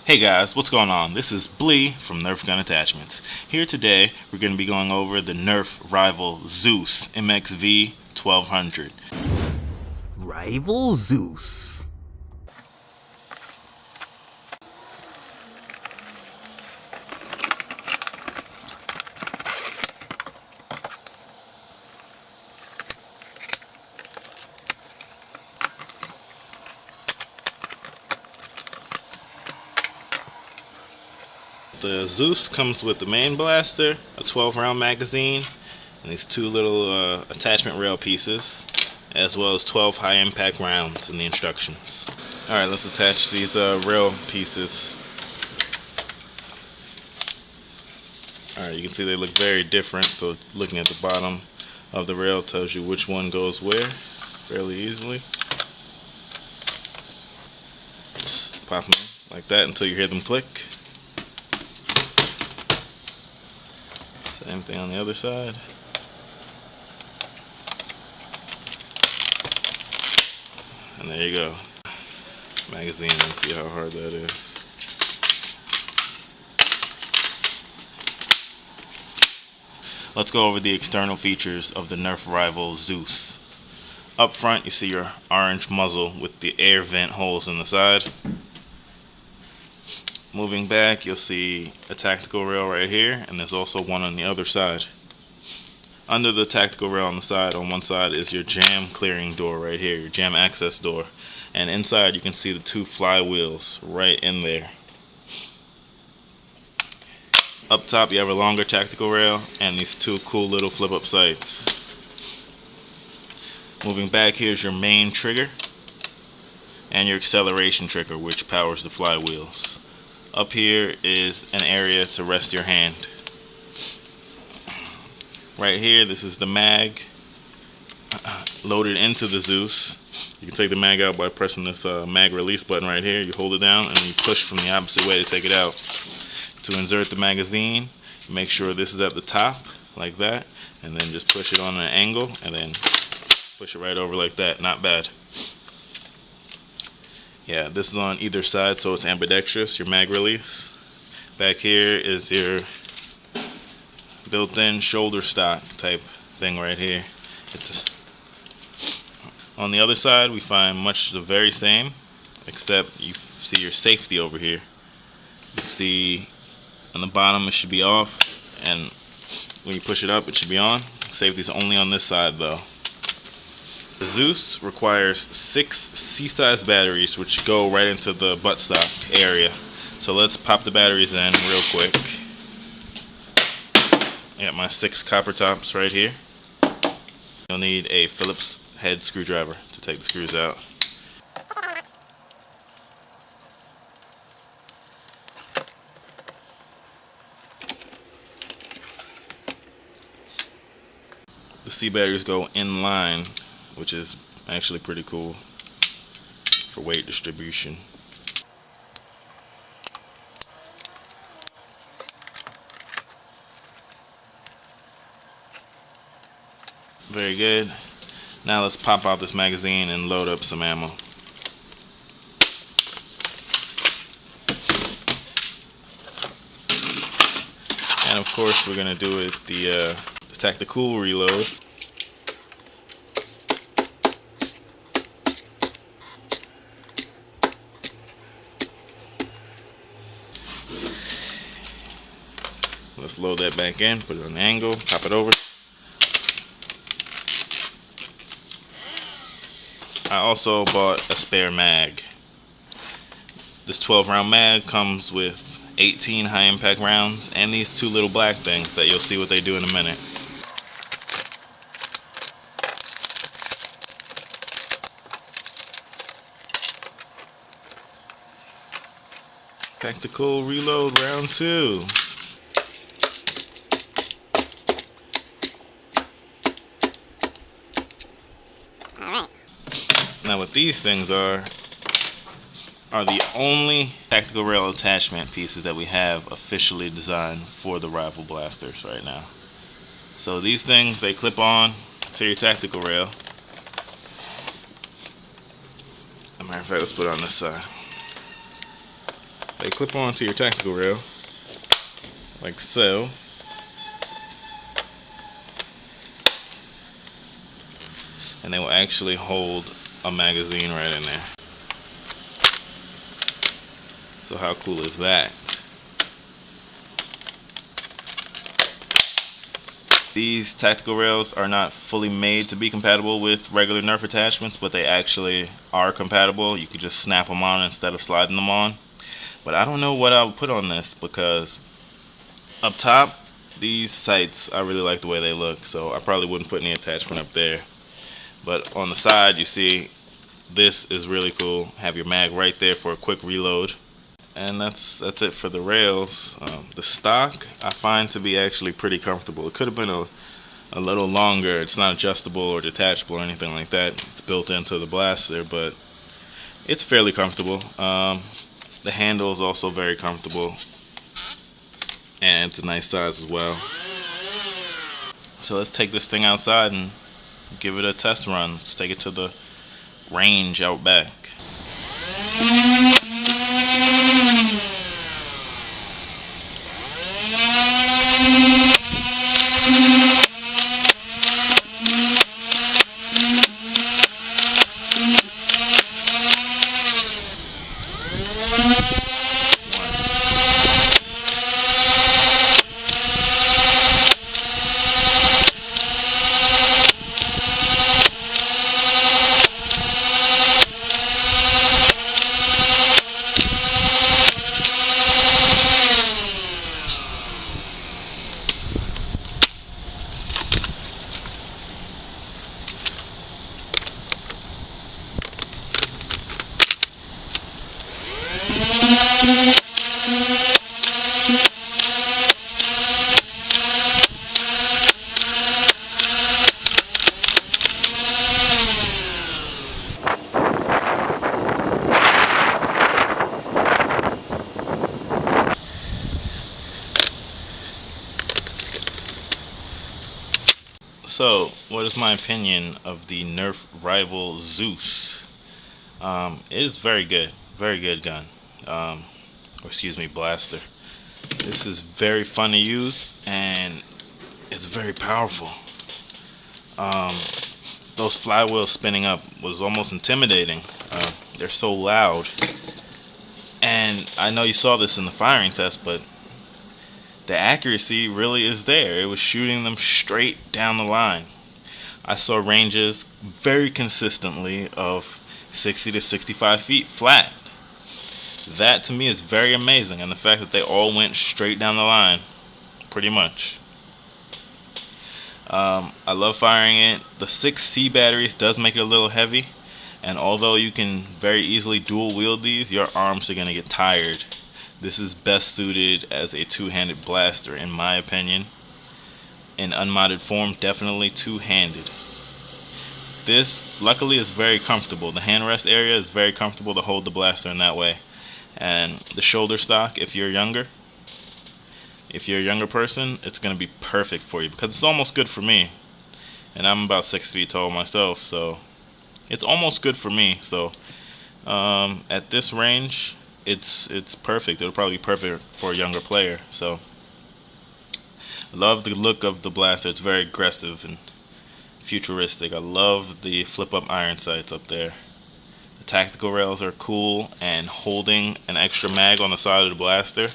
Hey guys, what's going on? This is Blee from Nerf Gun Attachments. Here today, we're going to be going over the Nerf rival Zeus MXV 1200. Rival Zeus. The Zeus comes with the main blaster, a 12-round magazine, and these two little attachment rail pieces, as well as 12 high-impact rounds in the instructions. Alright, let's attach these rail pieces. Alright, you can see they look very different, so looking at the bottom of the rail tells you which one goes where fairly easily. Just pop them like that until you hear them click. Same thing on the other side. And there you go. Magazine, let's see how hard that is. Let's go over the external features of the Nerf rival Zeus. Up front you see your orange muzzle with the air vent holes in the side. Moving back, you'll see a tactical rail right here, and there's also one on the other side. Under the tactical rail on the side, on one side, is your jam clearing door right here, your jam access door. And inside you can see the two flywheels right in there. Up top you have a longer tactical rail and these two cool little flip-up sights. Moving back, here's your main trigger and your acceleration trigger, which powers the flywheels. Up here is an area to rest your hand. Right here, this is the mag loaded into the Zeus. You can take the mag out by pressing this mag release button right here. You hold it down and you push from the opposite way to take it out. To insert the magazine, make sure this is at the top like that, and then just push it on an angle and then push it right over like that. Not bad. Yeah, this is on either side, so it's ambidextrous, your mag release. Back here is your built-in shoulder stock type thing right here. On the other side, we find much the very same, except you see your safety over here. You can see on the bottom it should be off, and when you push it up it should be on. Safety's only on this side though. The Zeus requires 6 C-size batteries, which go right into the buttstock area. So let's pop the batteries in real quick. I got my 6 copper tops right here. You'll need a Phillips head screwdriver to take the screws out. The C batteries go in line, which is actually pretty cool for weight distribution. Very good. Now let's pop out this magazine and load up some ammo. And of course we're going to do it the tactical reload. Let's load that back in, put it on an angle, pop it over. I also bought a spare mag. This 12-round mag comes with 18 high-impact rounds and these two little black things that you'll see what they do in a minute. Tactical reload round 2. Now what these things are the only tactical rail attachment pieces that we have officially designed for the rival blasters right now. So these things, they clip on to your tactical rail. As a matter of fact, let's put it on this side. They clip onto your tactical rail, like so. And they will actually hold a magazine right in there. So how cool is that? These tactical rails are not fully made to be compatible with regular Nerf attachments, but they actually are compatible. You could just snap them on instead of sliding them on. But I don't know what I would put on this, because up top, these sights, I really like the way they look, so I probably wouldn't put any attachment up there. But on the side, you see, this is really cool. Have your mag right there for a quick reload. And that's it for the rails. The stock I find to be actually pretty comfortable. It could have been a little longer. It's not adjustable or detachable or anything like that. It's built into the blaster, but it's fairly comfortable. The handle is also very comfortable, and it's a nice size as well. So let's take this thing outside and give it a test run. Let's take it to the range out back. So, what is my opinion of the Nerf rival Zeus? It is very good gun. Or excuse me, blaster. This is very fun to use, and it's very powerful. Those flywheels spinning up was almost intimidating. They're so loud. And I know you saw this in the firing test, but the accuracy really is there. It was shooting them straight down the line. I saw ranges very consistently of 60 to 65 feet flat. That to me is very amazing, and the fact that they all went straight down the line, pretty much. I love firing it. The 6C batteries does make it a little heavy, and although you can very easily dual wield these, your arms are going to get tired. This is best suited as a two-handed blaster, in my opinion. In unmodded form, definitely two-handed. This, luckily, is very comfortable. The handrest area is very comfortable to hold the blaster in that way. And the shoulder stock, if you're a younger person, it's going to be perfect for you, because it's almost good for me. And I'm about 6 feet tall myself, so it's almost good for me. So at this range, it's perfect. It'll probably be perfect for a younger player. So I love the look of the blaster. It's very aggressive and futuristic. I love the flip-up iron sights up there. The tactical rails are cool, and holding an extra mag on the side of the blaster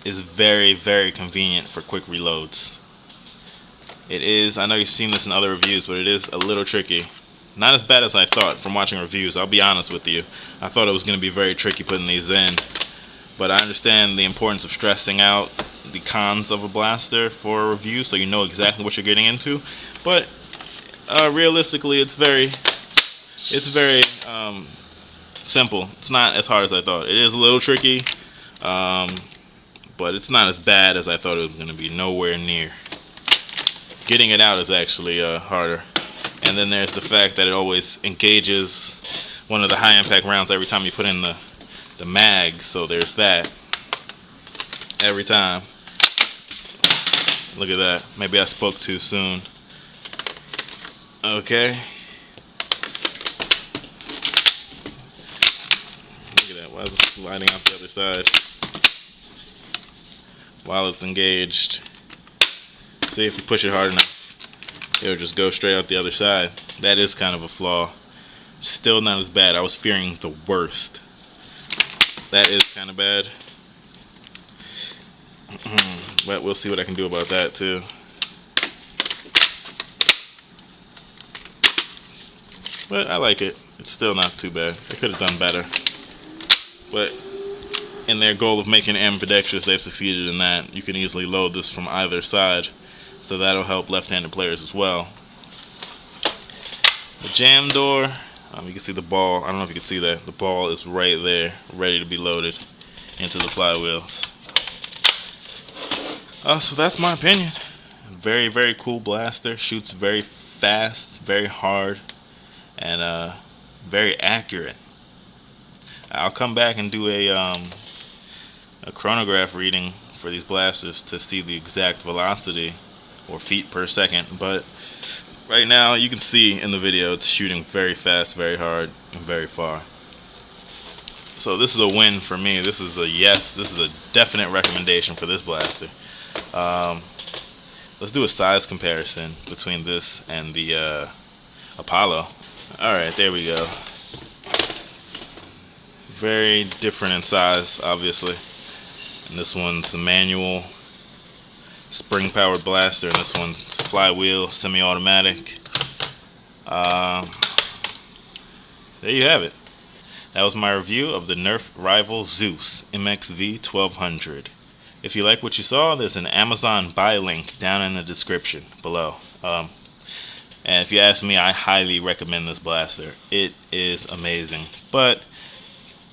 is very, very convenient for quick reloads. It is, I know you've seen this in other reviews, but it is a little tricky. Not as bad as I thought from watching reviews, I'll be honest with you. I thought it was going to be very tricky putting these in. But I understand the importance of stressing out the cons of a blaster for a review, so you know exactly what you're getting into. But realistically, it's very simple. It's not as hard as I thought. It is a little tricky, but it's not as bad as I thought it was going to be. Nowhere near. Getting it out is actually harder. And then there's the fact that it always engages one of the high impact rounds every time you put in the mag, so there's that. Every time. Look at that. Maybe I spoke too soon. Okay. Look at that. Why is it sliding out the other side while it's engaged? See, if you push it hard enough, it'll just go straight out the other side. That is kind of a flaw. Still not as bad. I was fearing the worst. That is kind of bad. But we'll see what I can do about that too. But I like it. It's still not too bad. They could have done better. But in their goal of making it ambidextrous, they've succeeded in that. You can easily load this from either side. So that'll help left-handed players as well. The jam door, you can see the ball. I don't know if you can see that. The ball is right there, ready to be loaded into the flywheels. So that's my opinion. Very, very cool blaster. Shoots very fast, very hard, and very accurate. I'll come back and do a chronograph reading for these blasters to see the exact velocity or feet per second. But right now, you can see in the video, it's shooting very fast, very hard, and very far. So this is a win for me. This is a yes. This is a definite recommendation for this blaster. Let's do a size comparison between this and the Apollo. Alright, there we go. Very different in size, obviously. And this one's a manual spring-powered blaster, and this one's flywheel, semi-automatic. There you have it. That was my review of the Nerf rival Zeus MXV 1200. If you like what you saw, there's an Amazon buy link down in the description below. And if you ask me, I highly recommend this blaster. It is amazing. But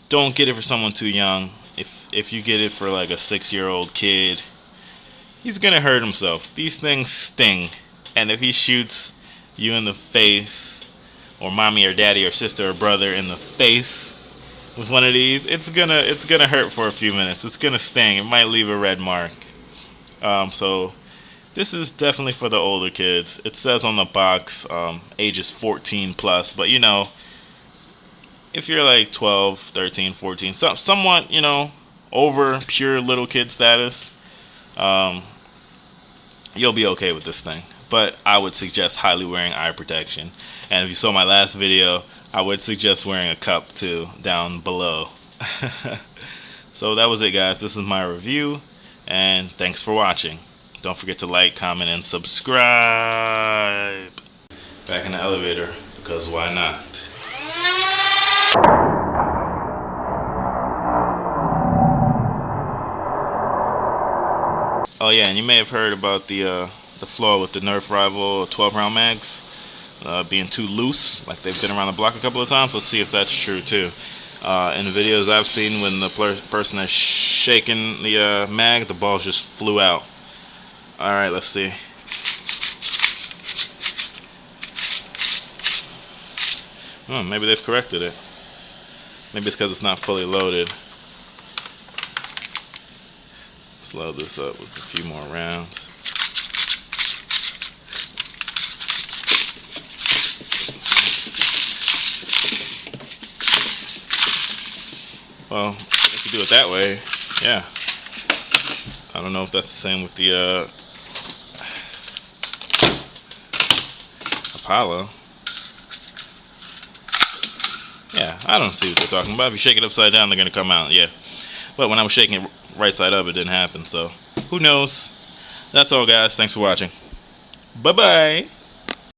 don't get it for someone too young. If you get it for like a 6-year-old kid, he's gonna hurt himself. These things sting. And if he shoots you in the face, or mommy or daddy or sister or brother in the face with one of these, it's gonna hurt for a few minutes. It's gonna sting. It might leave a red mark. So this is definitely for the older kids. It says on the box ages 14 plus, but you know, if you're like 12, 13, 14, somewhat, you know, over pure little kid status, you'll be okay with this thing. But I would suggest highly wearing eye protection. And if you saw my last video, I would suggest wearing a cup too, down below. So that was it, guys. This is my review, and thanks for watching. Don't forget to like, comment, and subscribe. Back in the elevator, because why not? Oh yeah, and you may have heard about the flaw with the Nerf rival 12-round mags being too loose, like they've been around the block a couple of times. Let's see if that's true too. In the videos I've seen, when the person has shaken the mag, the balls just flew out. Alright, let's see. Maybe they've corrected it. Maybe it's because it's not fully loaded. Let's load this up with a few more rounds. Well, if you do it that way, yeah. I don't know if that's the same with the Apollo. Yeah, I don't see what they're talking about. If you shake it upside down, they're going to come out, yeah. But when I was shaking it right side up, it didn't happen, so who knows? That's all, guys. Thanks for watching. Bye-bye.